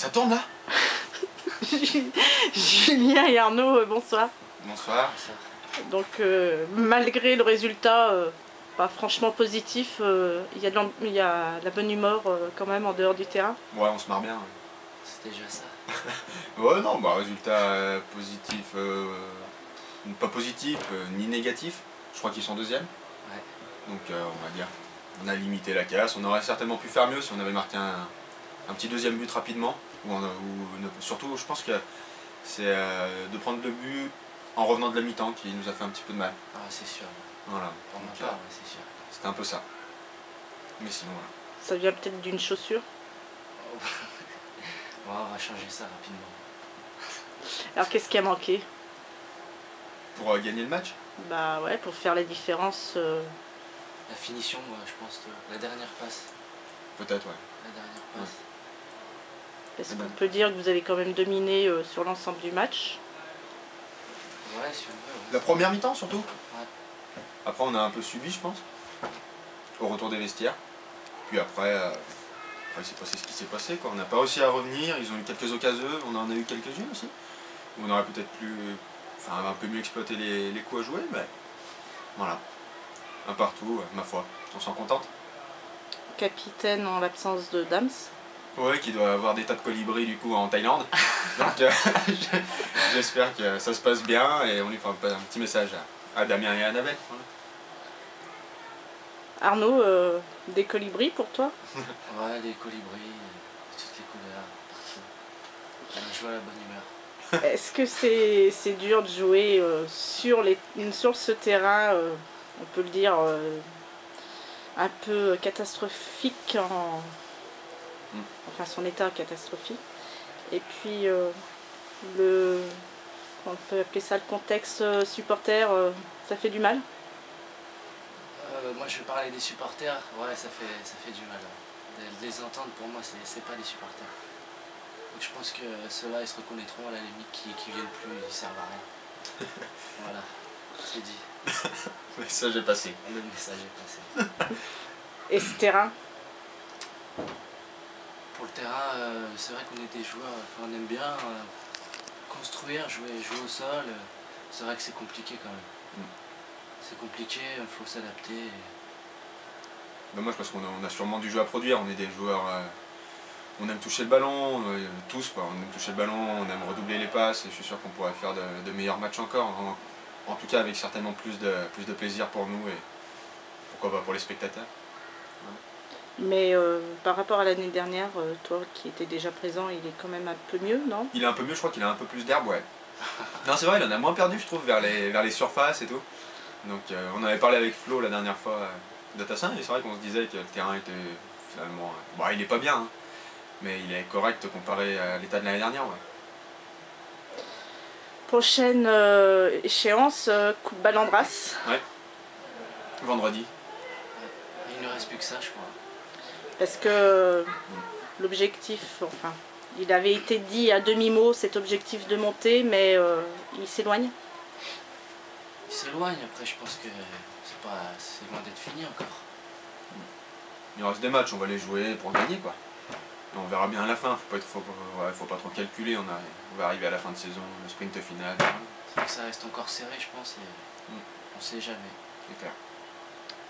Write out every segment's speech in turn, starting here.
Ça tourne là? Julien et Arnaud, bonsoir. Bonsoir. Donc malgré le résultat pas franchement positif, il y a de la bonne humeur quand même en dehors du terrain. Ouais, on se marre bien. Ouais. C'est déjà ça. Ouais, non, bah résultat positif, pas positif ni négatif. Je crois qu'ils sont deuxième. Ouais. Donc on va dire, on a limité la casse. On aurait certainement pu faire mieux si on avait marqué un petit deuxième but rapidement. Surtout, je pense que c'est de prendre le but en revenant de la mi-temps qui nous a fait un petit peu de mal. Ah, c'est sûr. Voilà. Pour ma part, ouais, c'est sûr. C'était un peu ça. Mais sinon, voilà. Ça vient peut-être d'une chaussure. Oh. Ouais, on va changer ça rapidement. Alors qu'est-ce qui a manqué? Pour gagner le match? Bah ouais, pour faire la différence. La finition, moi, je pense, la dernière passe. Peut-être, ouais. La dernière passe. Est-ce qu'on peut dire que vous avez quand même dominé sur l'ensemble du match? Ouais, si on veut. Ouais. La première mi-temps surtout? Ouais. Après on a un peu subi je pense, au retour des vestiaires. Puis après il s'est passé ce qui s'est passé quoi. On n'a pas réussi à revenir, ils ont eu quelques occasions, on en a eu quelques-unes aussi. On aurait peut-être un peu mieux exploité les coups à jouer, mais voilà. Un partout, ma foi, on s'en contente. Capitaine en l'absence de Dams. Ouais, qui doit avoir des tas de colibris du coup en Thaïlande. Donc j'espère que ça se passe bien et on lui fera un petit message à Damien et à Annabelle. Voilà. Arnaud, des colibris pour toi? Ouais, des colibris, toutes les couleurs, partout. On joue à la bonne humeur. Est-ce que c'est dur de jouer sur ce terrain, on peut le dire, un peu catastrophique, enfin son état catastrophique, et puis on peut appeler ça le contexte supporter, ça fait du mal? Moi je vais parler des supporters, ouais ça fait du mal. De les entendre pour moi c'est pas des supporters. Donc je pense que ceux-là ils se reconnaîtront à la limite qui viennent plus, ils servent à rien. Voilà, c'est dit. Le message est passé. Le message est passé. Et ce terrain? Pour le terrain, c'est vrai qu'on est des joueurs, on aime bien construire, jouer au sol. C'est vrai que c'est compliqué quand même. C'est compliqué, il faut s'adapter. Ben moi je pense qu'on a sûrement du jeu à produire, on est des joueurs, on aime toucher le ballon, tous quoi, on aime toucher le ballon, on aime redoubler les passes et je suis sûr qu'on pourrait faire de meilleurs matchs encore, en tout cas avec certainement plus de plaisir pour nous et pourquoi pas pour les spectateurs. Ouais. Mais par rapport à l'année dernière, toi qui étais déjà présent, il est quand même un peu mieux, non? Il est un peu mieux, je crois qu'il a un peu plus d'herbe, ouais. Non c'est vrai, il en a moins perdu je trouve vers les surfaces et tout. Donc on avait parlé avec Flo la dernière fois de Tassin et c'est vrai qu'on se disait que le terrain était finalement... Bon il est pas bien, hein, mais il est correct comparé à l'état de l'année dernière. Ouais. Prochaine échéance, Coupe Ballandras. Ouais, vendredi. Il ne reste plus que ça je crois. Parce que l'objectif, enfin, il avait été dit à demi-mot cet objectif de montée, mais il s'éloigne. Il s'éloigne, après je pense que c'est loin d'être fini encore. Il reste des matchs, on va les jouer pour gagner quoi. Et on verra bien à la fin, faut pas trop calculer, on va arriver à la fin de saison, le sprint final. C'est que ça reste encore serré je pense et on sait jamais. C'est clair.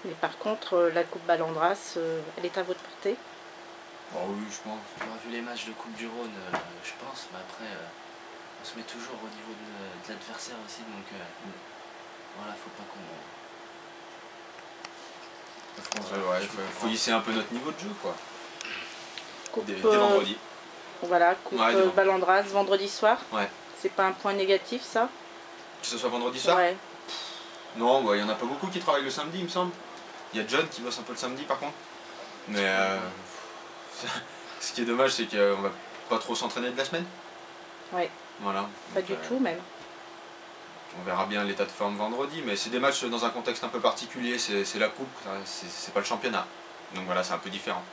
Mais par contre, la Coupe Ballandras, elle est à votre portée? Oh oui, je pense. On a vu les matchs de Coupe du Rhône, je pense, mais après on se met toujours au niveau de l'adversaire aussi, donc voilà, faut pas qu'on... Faut hisser un peu notre niveau de jeu quoi. Coupe, Dès vendredi. Voilà, Coupe Ballandras, vendredi soir. Ouais. C'est pas un point négatif ça? Que ce soit vendredi soir? Ouais. Non, il y en a pas beaucoup qui travaillent le samedi il me semble. Il y a John qui bosse un peu le samedi par contre. Mais ce qui est dommage c'est qu'on va pas trop s'entraîner de la semaine. Ouais. Voilà. Pas du tout même. On verra bien l'état de forme vendredi, mais c'est des matchs dans un contexte un peu particulier, c'est la coupe, c'est pas le championnat. Donc voilà, c'est un peu différent.